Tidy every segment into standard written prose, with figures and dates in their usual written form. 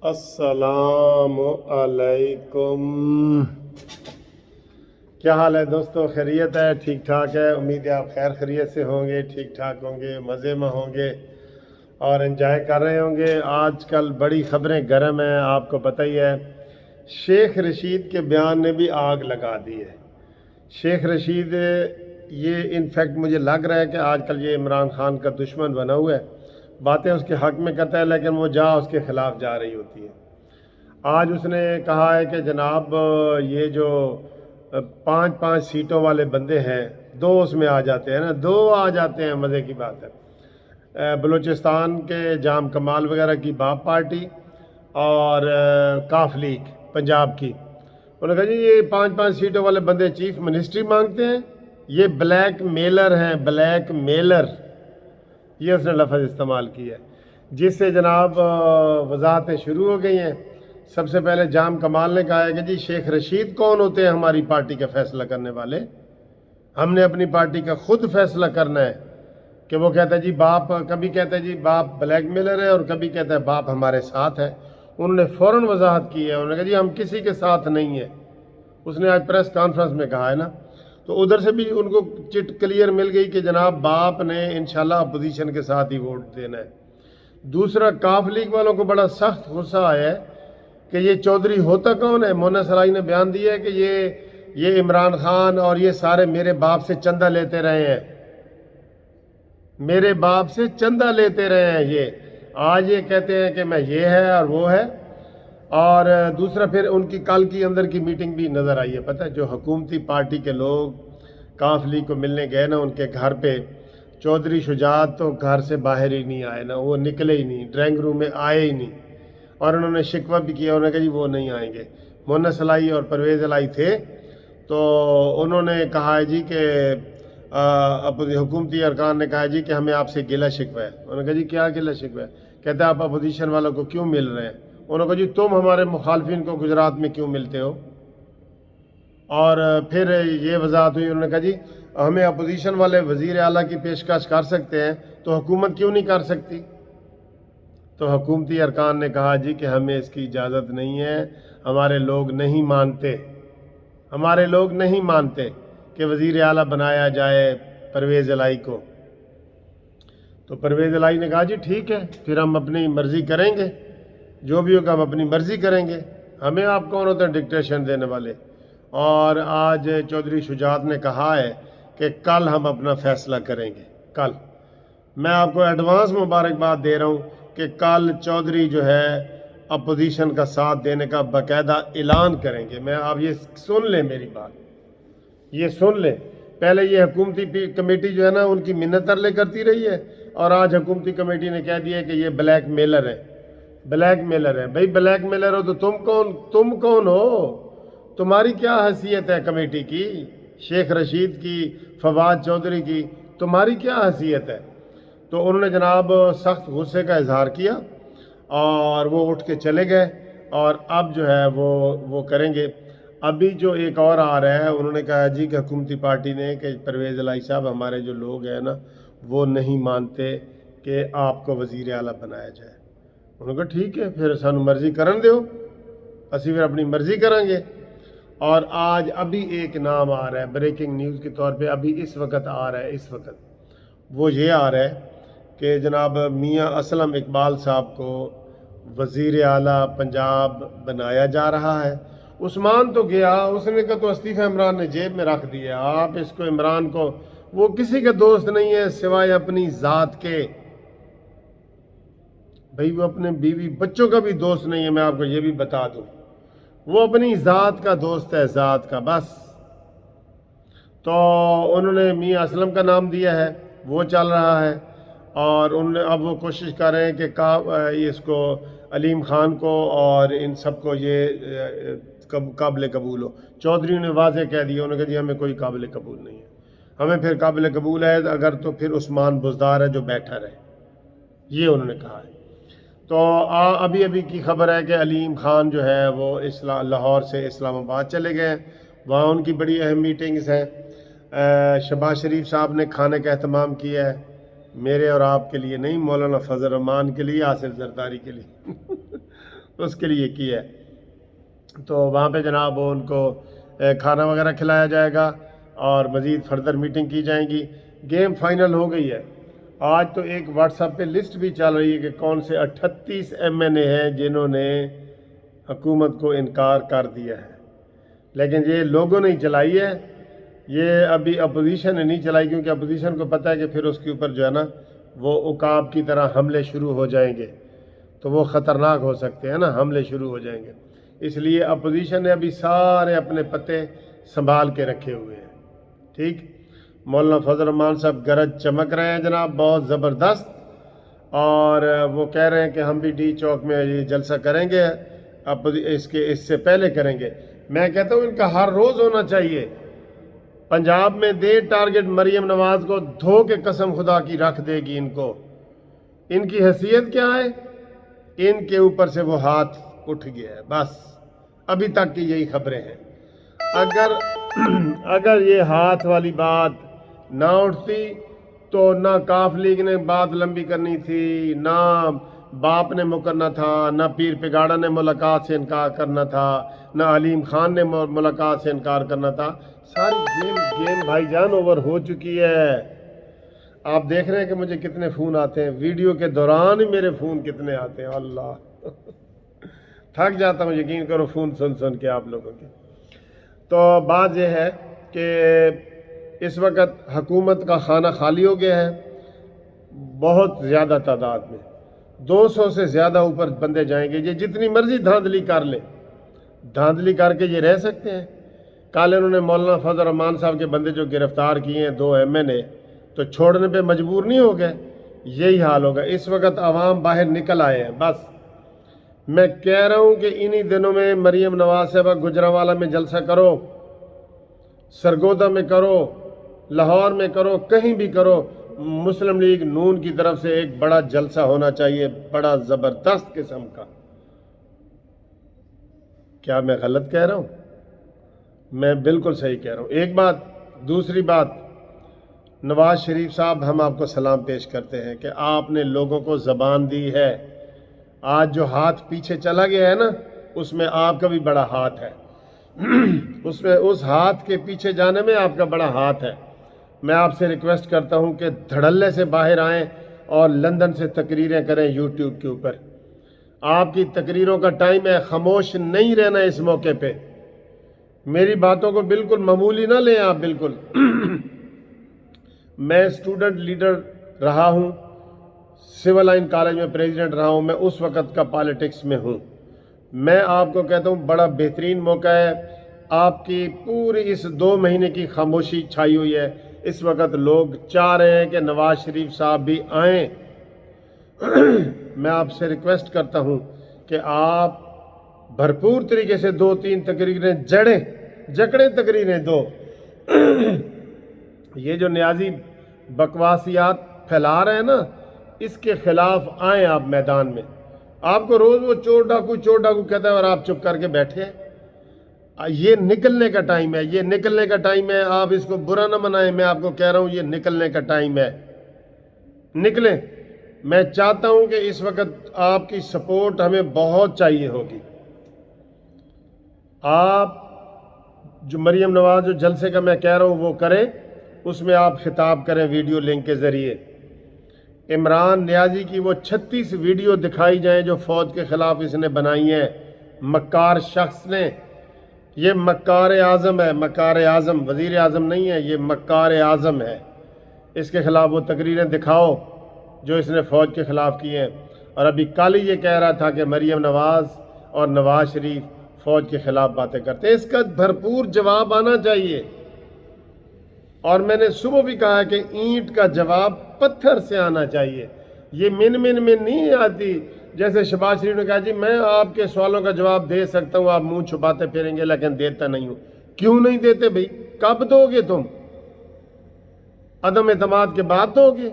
السلام علیکم. کیا حال ہے دوستو؟ خیریت ہے؟ ٹھیک ٹھاک ہے؟ امید ہے آپ خیر خیریت سے ہوں گے، ٹھیک ٹھاک ہوں گے، مزے میں ہوں گے اور انجوائے کر رہے ہوں گے. آج کل بڑی خبریں گرم ہیں، آپ کو پتہ ہی ہے. شیخ رشید کے بیان نے بھی آگ لگا دی ہے. شیخ رشید یہ انفیکٹ مجھے لگ رہا ہے کہ آج کل یہ عمران خان کا دشمن بنا ہوا ہے. باتیں اس کے حق میں کرتا ہے لیکن وہ اس کے خلاف جا رہی ہوتی ہے. آج اس نے کہا ہے کہ جناب یہ جو 5 سیٹوں والے بندے ہیں، 2 اس میں آ جاتے ہیں نا، 2 آ جاتے ہیں، مزے کی بات ہے. بلوچستان کے جام کمال وغیرہ کی باپ پارٹی اور کاف لیگ پنجاب کی، انہوں نے کہا جی یہ 5 سیٹوں والے بندے چیف منسٹری مانگتے ہیں، یہ بلیک میلر ہیں، بلیک میلر، یہ اس نے لفظ استعمال کیا ہے. جس سے جناب وضاحتیں شروع ہو گئی ہیں. سب سے پہلے جام کمال نے کہا ہے کہ جی شیخ رشید کون ہوتے ہیں ہماری پارٹی کا فیصلہ کرنے والے؟ ہم نے اپنی پارٹی کا خود فیصلہ کرنا ہے. کہ وہ کہتا ہے جی باپ، کبھی کہتا ہے جی باپ بلیک میلر ہے اور کبھی کہتا ہے باپ ہمارے ساتھ ہے. انہوں نے فوراً وضاحت کی ہے، انہوں نے کہا جی ہم کسی کے ساتھ نہیں ہیں. اس نے آج پریس کانفرنس میں کہا ہے نا. تو ادھر سے بھی ان کو چٹ کلیئر مل گئی کہ جناب باپ نے انشاءاللہ اپوزیشن کے ساتھ ہی ووٹ دینا ہے. دوسرا، کاف لیگ والوں کو بڑا سخت غصہ آیا ہے کہ یہ چودھری ہوتا کون ہے؟ مونا سرائی نے بیان دیا ہے کہ یہ عمران خان اور یہ سارے میرے باپ سے چندہ لیتے رہے ہیں، میرے باپ سے چندہ لیتے رہے ہیں. یہ آج یہ کہتے ہیں کہ میں یہ ہے اور وہ ہے. اور دوسرا پھر ان کی کل کی اندر کی میٹنگ بھی نظر آئی ہے. پتہ ہے جو حکومتی پارٹی کے لوگ کاف لیگ کو ملنے گئے نا ان کے گھر پہ، چودھری شجاعت تو گھر سے باہر ہی نہیں آئے نا، وہ نکلے ہی نہیں، ڈرائنگ روم میں آئے ہی نہیں. اور انہوں نے شکوہ بھی کیا، انہوں نے کہا جی وہ نہیں آئیں گے. مونا سلائی اور پرویز الہی تھے تو انہوں نے کہا ہے جی کہ حکومتی ارکان نے کہا جی کہ ہمیں آپ سے گلہ شکوہ ہے. انہوں نے کہا جی کیا گلہ شکوہ ہے؟ کہتے ہیں آپ اپوزیشن والوں کو کیوں مل رہے ہیں؟ انہوں نے کہا جی تم ہمارے مخالفین کو گجرات میں کیوں ملتے ہو؟ اور پھر یہ وضاحت ہوئی، انہوں نے کہا جی ہمیں اپوزیشن والے وزیر اعلیٰ کی پیشکش کر سکتے ہیں تو حکومت کیوں نہیں کر سکتی؟ تو حکومتی ارکان نے کہا جی کہ ہمیں اس کی اجازت نہیں ہے، ہمارے لوگ نہیں مانتے، ہمارے لوگ نہیں مانتے کہ وزیر اعلیٰ بنایا جائے پرویز الہی کو. تو پرویز الہی نے کہا جی ٹھیک ہے، پھر ہم اپنی مرضی کریں گے، جو بھی ہوگا ہم اپنی مرضی کریں گے، ہمیں آپ کون ہوتے ہیں ڈکٹیشن دینے والے. اور آج چودھری شجاعت نے کہا ہے کہ کل ہم اپنا فیصلہ کریں گے. کل میں آپ کو ایڈوانس مبارکباد دے رہا ہوں کہ کل چودھری جو ہے اپوزیشن کا ساتھ دینے کا باقاعدہ اعلان کریں گے. میں آپ یہ سن لیں، میری بات یہ سن لیں. پہلے یہ حکومتی کمیٹی جو ہے نا ان کی منت ترلے کرتی رہی ہے اور آج حکومتی کمیٹی نے کہہ دیا کہ یہ بلیک میلر ہے، بلیک میلر ہے. بھائی بلیک میلر ہو تو تم کون ہو؟ تمہاری کیا حیثیت ہے کمیٹی کی؟ شیخ رشید کی، فواد چودھری کی، تمہاری کیا حیثیت ہے؟ تو انہوں نے جناب سخت غصے کا اظہار کیا اور وہ اٹھ کے چلے گئے. اور اب جو ہے وہ کریں گے. ابھی جو ایک اور آ رہا ہے، انہوں نے کہا جی کہ حکومتی پارٹی نے کہ پرویز الہی صاحب ہمارے جو لوگ ہیں نا وہ نہیں مانتے کہ آپ کو وزیر اعلیٰ بنایا جائے. انہوں نے کہا ٹھیک ہے پھر سانو مرضی کرن دیو، اسی پھر اپنی مرضی کریں گے. اور آج ابھی ایک نام آ رہا ہے بریکنگ نیوز کے طور پہ، ابھی اس وقت آ رہا ہے، اس وقت وہ یہ آ رہا ہے کہ جناب میاں اسلم اقبال صاحب کو وزیر اعلیٰ پنجاب بنایا جا رہا ہے. عثمان تو گیا، اس نے کہا تو استعفی عمران نے جیب میں رکھ دیا. آپ اس کو عمران کو، وہ کسی کا دوست نہیں ہے سوائے اپنی ذات کے. بھئی وہ اپنے بیوی بچوں کا بھی دوست نہیں ہے، میں آپ کو یہ بھی بتا دوں. وہ اپنی ذات کا دوست ہے، ذات کا بس. تو انہوں نے میاں اسلم کا نام دیا ہے، وہ چل رہا ہے. اور اب وہ کوشش کر رہے ہیں کہ اس کو علیم خان کو اور ان سب کو یہ قابل قبول ہو. چودھری نے واضح کہہ دیا، انہوں نے کہا جی ہمیں کوئی قابل قبول نہیں ہے، ہمیں پھر قابل قبول ہے اگر تو پھر عثمان بزدار ہے جو بیٹھا رہے، یہ انہوں نے کہا ہے. تو ابھی کی خبر ہے کہ علیم خان جو ہے وہ لاہور سے اسلام آباد چلے گئے، وہاں ان کی بڑی اہم میٹنگز ہیں. شہباز شریف صاحب نے کھانے کا اہتمام کیا ہے، میرے اور آپ کے لیے نہیں، مولانا فضل الرحمان کے لیے، آصف زرداری کے لیے. اس کے لیے کیا ہے۔ تو وہاں پہ جناب وہ ان کو کھانا وغیرہ کھلایا جائے گا اور مزید فردر میٹنگ کی جائیں گی۔ گیم فائنل ہو گئی ہے۔ آج تو ایک واٹس ایپ پہ لسٹ بھی چل رہی ہے کہ کون سے 38 MNA ہیں جنہوں نے حکومت کو انکار کر دیا ہے، لیکن یہ لوگوں نے چلائی ہے، یہ ابھی اپوزیشن نے نہیں چلائی، کیونکہ اپوزیشن کو پتہ ہے کہ پھر اس کے اوپر جو ہے نا وہ عقاب کی طرح حملے شروع ہو جائیں گے، تو وہ خطرناک ہو سکتے ہیں نا، حملے شروع ہو جائیں گے۔ اس لیے اپوزیشن نے ابھی سارے اپنے پتے سنبھال کے رکھے ہوئے ہیں۔ ٹھیک، مولانا فضل الرحمان صاحب گرج چمک رہے ہیں جناب بہت زبردست، اور وہ کہہ رہے ہیں کہ ہم بھی ڈی چوک میں یہ جلسہ کریں گے، اب اس سے پہلے کریں گے۔ میں کہتا ہوں ان کا ہر روز ہونا چاہیے۔ پنجاب میں دے ٹارگٹ مریم نواز کو، دھو کے قسم خدا کی رکھ دے گی ان کو۔ ان کی حیثیت کیا ہے؟ ان کے اوپر سے وہ ہاتھ اٹھ گیا ہے، بس ابھی تک کی یہی خبریں ہیں۔ اگر یہ ہاتھ والی بات نہ اٹھتی تو نہ کاف لیگ نے بات لمبی کرنی تھی، نہ باپ نے مکرنا تھا، نہ پیر پگاڑا نے ملاقات سے انکار کرنا تھا، نہ علیم خان نے ملاقات سے انکار کرنا تھا۔ ساری گیم بھائی جان اوور ہو چکی ہے۔ آپ دیکھ رہے ہیں کہ مجھے کتنے فون آتے ہیں، ویڈیو کے دوران ہی میرے فون کتنے آتے ہیں، اللہ تھک جاتا ہوں یقین کرو فون سن کے آپ لوگوں کے۔ تو بات یہ ہے کہ اس وقت حکومت کا خانہ خالی ہو گیا ہے، بہت زیادہ تعداد میں 200 سے زیادہ اوپر بندے جائیں گے۔ یہ جتنی مرضی دھاندلی کر لے، دھاندلی کر کے یہ رہ سکتے ہیں۔ کل انہوں نے مولانا فضل الرحمان صاحب کے بندے جو گرفتار کیے ہیں 2 MNA، تو چھوڑنے پہ مجبور نہیں ہو گئے، یہی حال ہوگا۔ اس وقت عوام باہر نکل آئے ہیں، بس میں کہہ رہا ہوں کہ انہی دنوں میں مریم نواز صاحبہ گجرانوالہ میں جلسہ کرو، سرگودا میں کرو، لاہور میں کرو، کہیں بھی کرو، مسلم لیگ نون کی طرف سے ایک بڑا جلسہ ہونا چاہیے، بڑا زبردست قسم کا۔ کیا میں غلط کہہ رہا ہوں؟ میں بالکل صحیح کہہ رہا ہوں۔ ایک بات، دوسری بات، نواز شریف صاحب ہم آپ کو سلام پیش کرتے ہیں کہ آپ نے لوگوں کو زبان دی ہے۔ آج جو ہاتھ پیچھے چلا گیا ہے نا، اس میں آپ کا بھی بڑا ہاتھ ہے، اس ہاتھ کے پیچھے جانے میں آپ کا بڑا ہاتھ ہے۔ میں آپ سے ریکویسٹ کرتا ہوں کہ دھڑلے سے باہر آئیں اور لندن سے تقریریں کریں یوٹیوب کے اوپر۔ آپ کی تقریروں کا ٹائم ہے، خاموش نہیں رہنا اس موقع پہ۔ میری باتوں کو بالکل معمولی نہ لیں آپ، بالکل۔ میں اسٹوڈنٹ لیڈر رہا ہوں، سول لائن کالج میں پریزیڈنٹ رہا ہوں، میں اس وقت کا پالیٹکس میں ہوں۔ میں آپ کو کہتا ہوں بڑا بہترین موقع ہے، آپ کی پوری اس 2 مہینے کی خاموشی چھائی ہوئی ہے۔ اس وقت لوگ چاہ رہے ہیں کہ نواز شریف صاحب بھی آئیں۔ میں آپ سے ریکویسٹ کرتا ہوں کہ آپ بھرپور طریقے سے 2-3 تقریریں جکڑیں تقریریں دو۔ یہ جو نیازی بکواسیات پھیلا رہے ہیں نا، اس کے خلاف آئیں آپ میدان میں۔ آپ کو روز وہ چور ڈاکو کہتا ہے اور آپ چپ کر کے بیٹھے ہیں۔ یہ نکلنے کا ٹائم ہے، یہ نکلنے کا ٹائم ہے۔ آپ اس کو برا نہ منائیں، میں آپ کو کہہ رہا ہوں یہ نکلنے کا ٹائم ہے، نکلیں۔ میں چاہتا ہوں کہ اس وقت آپ کی سپورٹ ہمیں بہت چاہیے ہوگی۔ آپ جو مریم نواز جو جلسے کا میں کہہ رہا ہوں وہ کریں، اس میں آپ خطاب کریں ویڈیو لنک کے ذریعے۔ عمران نیازی کی وہ 36 ویڈیو دکھائی جائیں جو فوج کے خلاف اس نے بنائی ہیں، مکار شخص نے۔ یہ مکار اعظم ہے، مکار اعظم، وزیر اعظم نہیں ہے، یہ مکار اعظم ہے۔ اس کے خلاف وہ تقریریں دکھاؤ جو اس نے فوج کے خلاف کی ہیں۔ اور ابھی کل ہی یہ کہہ رہا تھا کہ مریم نواز اور نواز شریف فوج کے خلاف باتیں کرتے ہیں۔ اس کا بھرپور جواب آنا چاہیے۔ اور میں نے صبح بھی کہا کہ اینٹ کا جواب پتھر سے آنا چاہیے، یہ من میں نہیں آتی۔ جیسے شہباز شریف نے کہا جی میں آپ کے سوالوں کا جواب دے سکتا ہوں، آپ منہ چھپاتے پھریں گے لیکن دیتا نہیں ہوں۔ کیوں نہیں دیتے بھائی؟ کب دو گے تم؟ عدم اعتماد کے بعد دو گے؟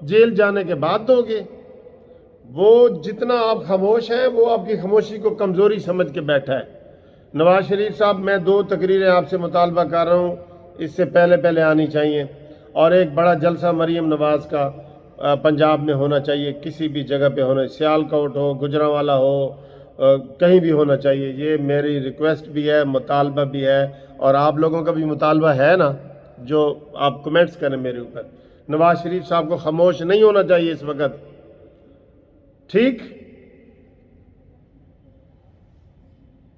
جیل جانے کے بعد دو گے؟ وہ جتنا آپ خاموش ہیں وہ آپ کی خاموشی کو کمزوری سمجھ کے بیٹھا ہے۔ نواز شریف صاحب، میں 2 تقریریں آپ سے مطالبہ کر رہا ہوں، اس سے پہلے آنی چاہیے، اور ایک بڑا جلسہ مریم نواز کا پنجاب میں ہونا چاہیے، کسی بھی جگہ پہ ہونا، سیالکوٹ ہو، گجرانوالہ ہو، کہیں بھی ہونا چاہیے. یہ میری ریکویسٹ بھی ہے, مطالبہ بھی ہے, اور آپ لوگوں کا بھی مطالبہ ہے نا جو آپ کمنٹس کریں میرے اوپر. نواز شریف صاحب کو خاموش نہیں ہونا چاہیے اس وقت, ٹھیک.